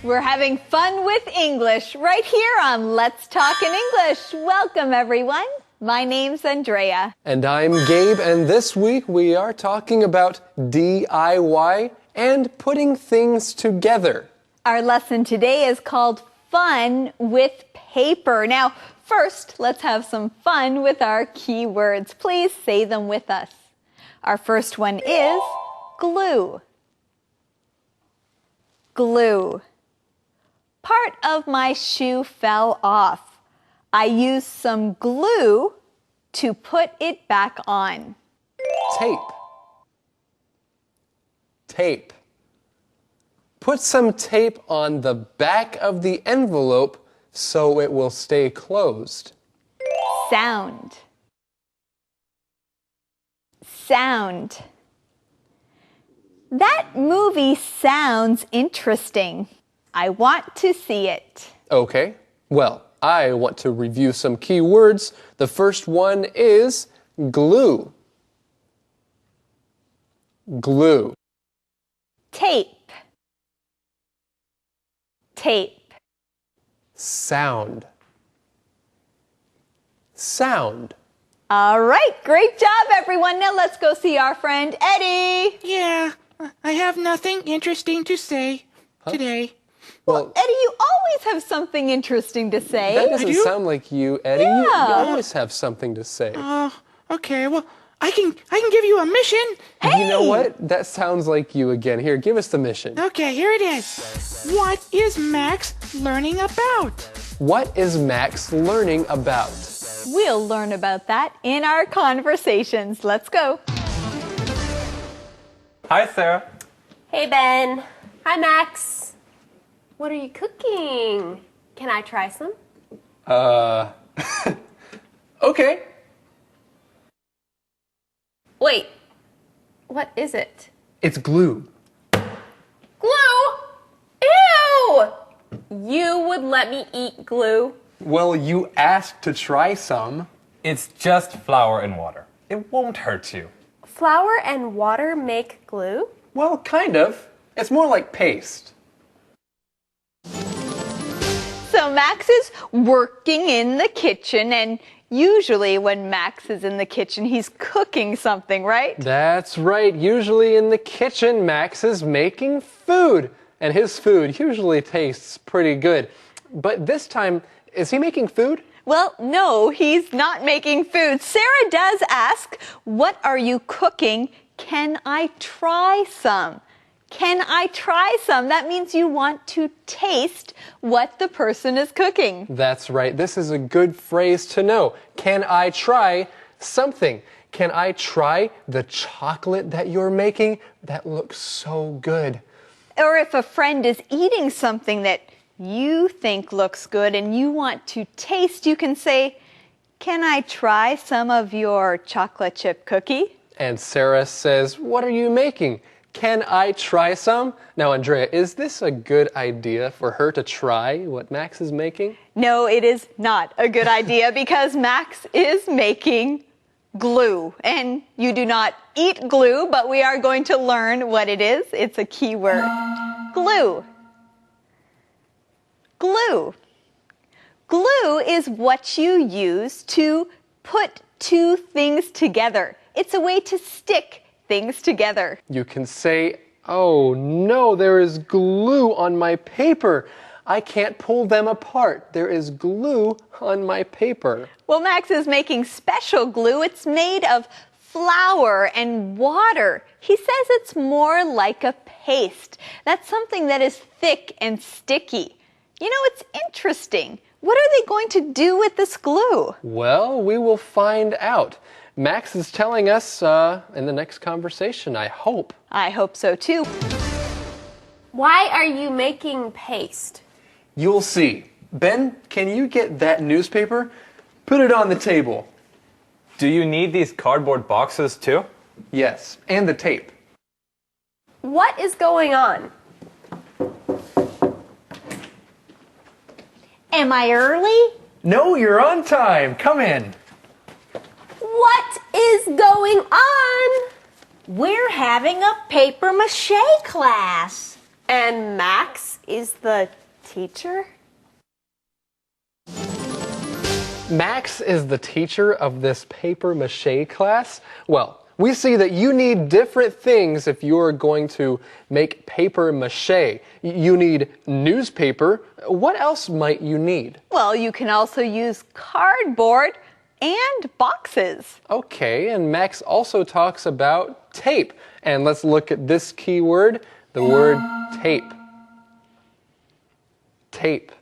We're having fun with English right here on Let's Talk in English. Welcome, everyone. My name's Andrea. And I'm Gabe, and this week we are talking about DIY and putting things together. Our lesson today is called Fun with Paper. Now, first, let's have some fun with our key words. Please say them with us. Our first one is glue. Glue. Part of my shoe fell off. I used some glue to put it back on. Tape. Tape. Put some tape on the back of the envelope so it will stay closed. Sound. Sound. That movie sounds interesting. I want to see it. Okay, well, I want to review some key words. The first one is glue. Glue. Tape. Tape. Sound. Sound. All right, great job, everyone. Now let's go see our friend Eddie. Yeah, I have nothing interesting to say today. Well, Eddie, you always have something interesting to say. That doesn't sound like you, Eddie. Yeah. You always have something to say. Okay, well, I can give you a mission. Hey! You know what? That sounds like you again. Here, give us the mission. Okay, here it is. What is Max learning about? What is Max learning about? We'll learn about that in our conversations. Let's go. Hi, Sarah. Hey, Ben. Hi, Max. What are you cooking? Can I try some? Okay. Wait, what is it? It's glue. Glue? Ew! You would let me eat glue? Well, you asked to try some. It's just flour and water. It won't hurt you. Flour and water make glue? Well, kind of. It's more like paste. So Max is working in the kitchen, and usually when Max is in the kitchen, he's cooking something, right? That's right. Usually in the kitchen, Max is making food. And his food usually tastes pretty good. But this time, is he making food? Well, no, he's not making food. Sarah does ask, what are you cooking? Can I try some? Can I try some? That means you want to taste what the person is cooking. That's right. This is a good phrase to know. Can I try something? Can I try the chocolate that you're making? That looks so good. Or if a friend is eating something that you think looks good and you want to taste, you can say, can I try some of your chocolate chip cookie? And Sarah says, what are you making? Can I try some? Now, Andrea, is this a good idea for her to try what Max is making? No, it is not a good idea because Max is making glue. And you do not eat glue, but we are going to learn what it is. It's a key word. Glue. Glue. Glue is what you use to put two things together. It's a way to stick things together. You can say, oh no, there is glue on my paper. I can't pull them apart. There is glue on my paper. Well, Max is making special glue. It's made of flour and water. He says it's more like a paste. That's something that is thick and sticky. You know, it's interesting. What are they going to do with this glue? Well, we will find out. Max is telling us in the next conversation, I hope. I hope so too. Why are you making paste? You'll see. Ben, can you get that newspaper? Put it on the table. Do you need these cardboard boxes too? Yes, and the tape. What is going on? Am I early? No, you're on time. Come in. What is going on? We're having a paper mache class. And Max is the teacher? Max is the teacher of this paper mache class. Well, we see that you need different things if you're going to make paper mache. You need newspaper. What else might you need? Well, you can also use cardboard and boxes. Okay, and Max also talks about tape. And let's look at this keyword, the word tape. Tape.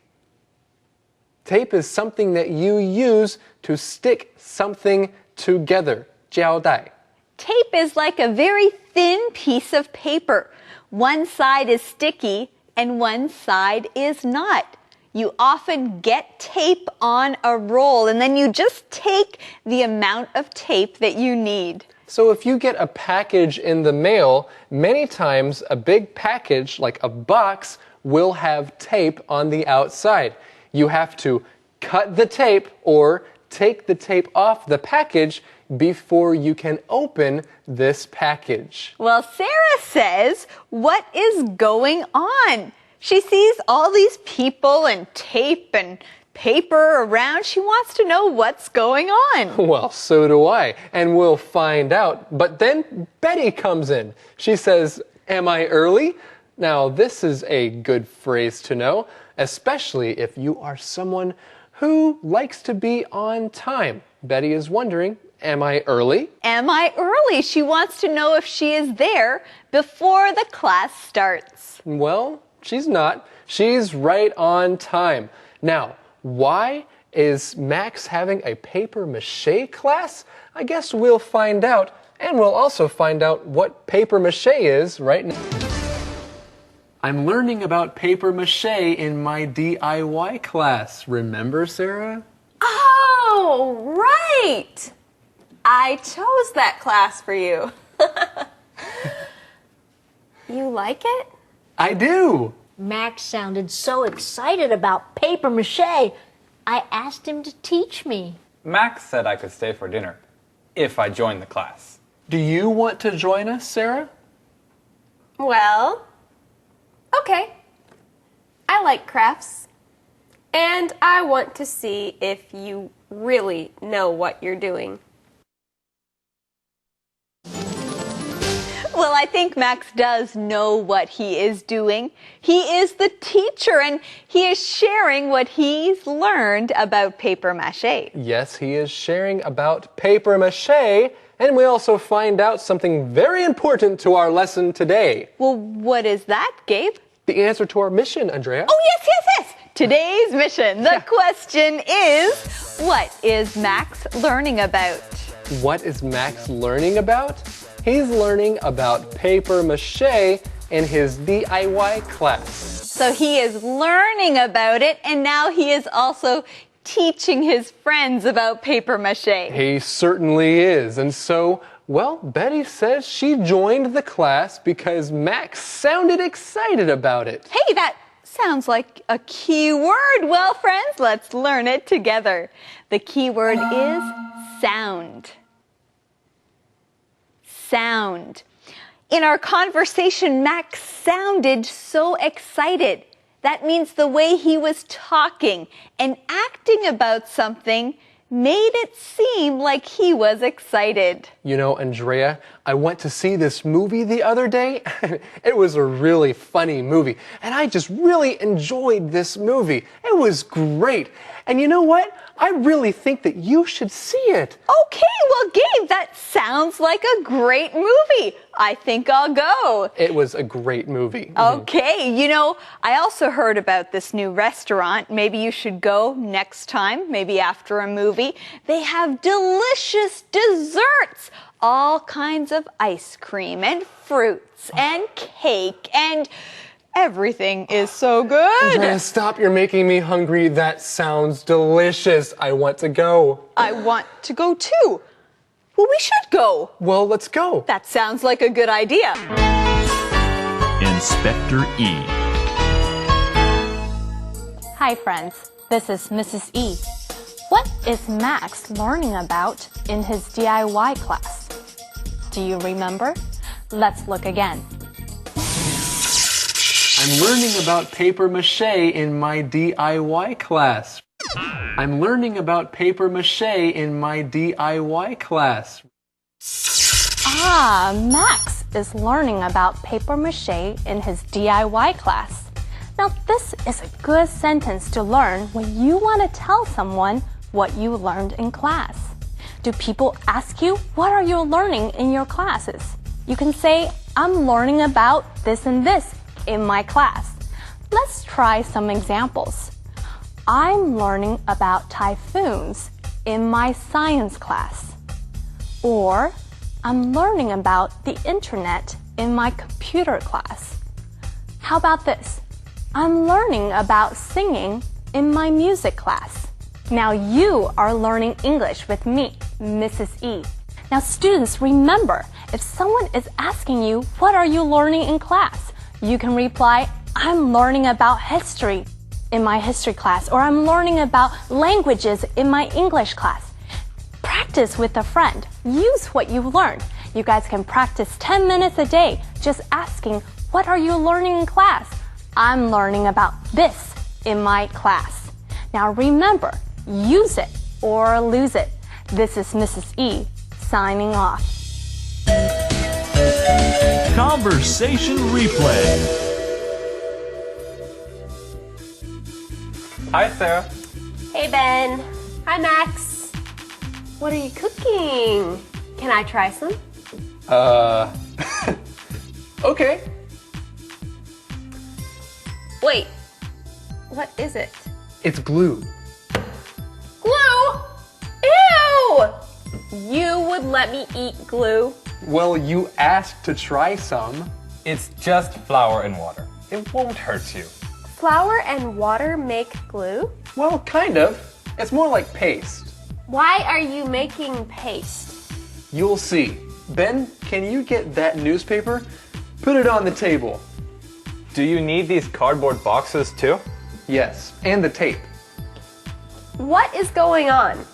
Tape is something that you use to stick something together. 胶带. Tape is like a very thin piece of paper. One side is sticky and one side is not. You often get tape on a roll and then you just take the amount of tape that you need. So if you get a package in the mail, many times a big package, like a box, will have tape on the outside. You have to cut the tape or take the tape off the package before you can open this package. Well, Sarah says, what is going on? She sees all these people and tape and paper around. She wants to know what's going on. Well, so do I, and we'll find out. But then Betty comes in. She says, "Am I early?" Now, this is a good phrase to know, especially if you are someone who likes to be on time. Betty is wondering, am I early? Am I early? She wants to know if she is there before the class starts. Well, she's not. She's right on time. Now, why is Max having a paper mache class? I guess we'll find out, and we'll also find out what paper mache is right now. I'm learning about paper mache in my DIY class. Remember, Sarah? Oh, right! I chose that class for you. You like it? I do. Max sounded so excited about paper mache. I asked him to teach me. Max said I could stay for dinner if I joined the class. Do you want to join us, Sarah? Well, okay. I like crafts. And I want to see if you really know what you're doing. Well, I think Max does know what he is doing. He is the teacher and he is sharing what he's learned about paper mache. Yes, he is sharing about paper mache, and we also find out something very important to our lesson today. Well, what is that, Gabe? The answer to our mission, Andrea. Oh, yes. Today's mission. The question is, what is Max learning about? What is Max learning about? He's learning about paper mache in his DIY class. So he is learning about it, and now he is also teaching his friends about paper mache. He certainly is. And so, well, Betty says she joined the class because Max sounded excited about it. Hey, that sounds like a key word. Well, friends, let's learn it together. The key word is sound. Sound. In our conversation, Max sounded so excited. That means the way he was talking and acting about something made it seem like he was excited. You know, Andrea, I went to see this movie the other day. It was a really funny movie, and I just really enjoyed this movie. It was great. And you know what? I really think that you should see it. Okay, well, Gabe, that sounds like a great movie. I think I'll go. It was a great movie. Okay, you know, I also heard about this new restaurant. Maybe you should go next time, maybe after a movie. They have delicious desserts, all kinds of ice cream and fruits and cake and everything is so good. Andrea, stop. You're making me hungry. That sounds delicious. I want to go. I want to go too. Well, we should go. Well, let's go. That sounds like a good idea. Inspector E. Hi friends, this is Mrs. E. What is Max learning about in his DIY class? Do you remember? Let's look again. I'm learning about paper mache in my DIY class. I'm learning about paper mache in my DIY class. Ah, Max is learning about paper mache in his DIY class. Now, this is a good sentence to learn when you want to tell someone what you learned in class. Do people ask you, what are you learning in your classes? You can say, I'm learning about this and this in my class. Let's try some examples. I'm learning about typhoons in my science class. Or, I'm learning about the internet in my computer class. How about this? I'm learning about singing in my music class. Now you are learning English with me, Mrs. E. Now students, remember, if someone is asking you, what are you learning in class? You can reply, I'm learning about history in my history class, or I'm learning about languages in my English class. Practice with a friend. Use what you've learned. You guys can practice 10 minutes a day just asking, what are you learning in class? I'm learning about this in my class. Now remember, use it or lose it. This is Mrs. E signing off. Conversation replay. Hi, Sarah. Hey, Ben. Hi, Max. What are you cooking? Can I try some? Okay. Wait, what is it? It's glue. Glue? Ew! You would let me eat glue? Well, you asked to try some. It's just flour and water. It won't hurt you. Flour and water make glue? Well, kind of. It's more like paste. Why are you making paste? You'll see. Ben, can you get that newspaper? Put it on the table. Do you need these cardboard boxes too? Yes, and the tape. What is going on?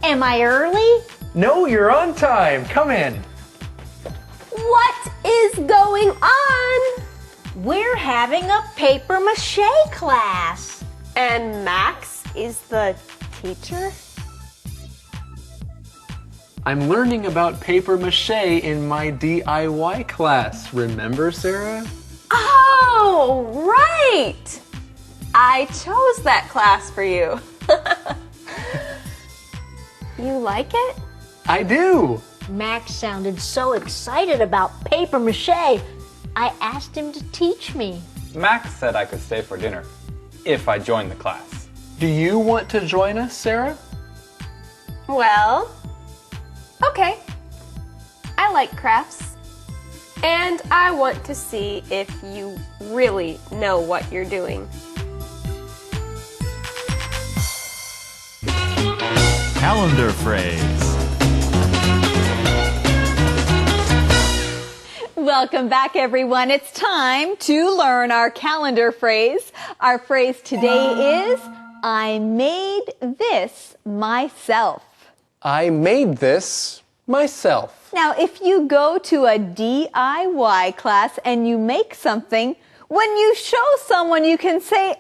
Am I early? No, you're on time. Come in. What is going on? We're having a paper mache class. And Max is the teacher? I'm learning about paper mache in my DIY class. Remember, Sarah? Oh, right! I chose that class for you. You like it? I do. Max sounded so excited about paper mache. I asked him to teach me. Max said I could stay for dinner if I joined the class. Do you want to join us, Sarah? Well, okay. I like crafts. And I want to see if you really know what you're doing. Calendar phrase. Welcome back, everyone. It's time to learn our calendar phrase. Our phrase today is, I made this myself. I made this myself. Now, if you go to a DIY class and you make something, when you show someone, you can say,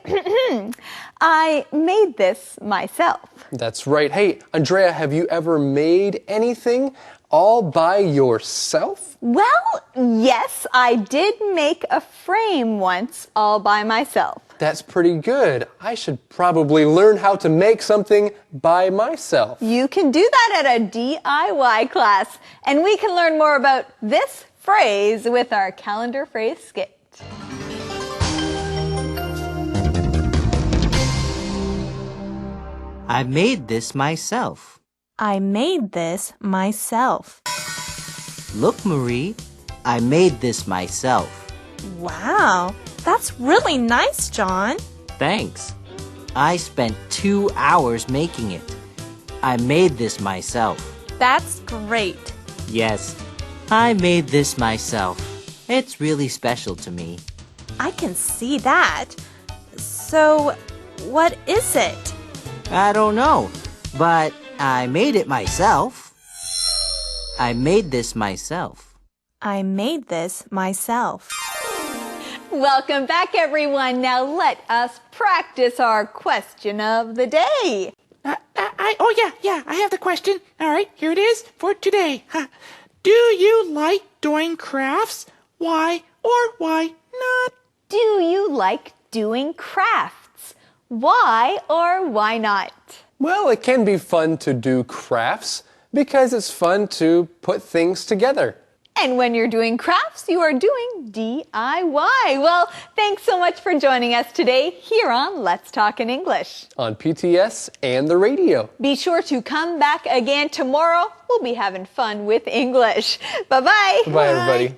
I made this myself. That's right. Hey, Andrea, have you ever made anything all by yourself? Well, yes, I did make a frame once all by myself. That's pretty good. I should probably learn how to make something by myself. You can do that at a DIY class, and we can learn more about this phrase with our calendar phrase skit. I made this myself. I made this myself. Look, Marie, I made this myself. Wow, that's really nice, John. Thanks. I spent 2 hours making it. I made this myself. That's great. Yes, I made this myself. It's really special to me. I can see that. So, what is it? I don't know, but I made it myself. I made this myself. I made this myself. Welcome back, everyone. Now let us practice our question of the day. I have the question. All right, here it is for today. Do you like doing crafts? Why or why not? Do you like doing crafts? Why or why not? Well, it can be fun to do crafts because it's fun to put things together. And when you're doing crafts, you are doing DIY. Well, thanks so much for joining us today here on Let's Talk in English. On PTS and the radio. Be sure to come back again tomorrow. We'll be having fun with English. Bye-bye. Bye, everybody.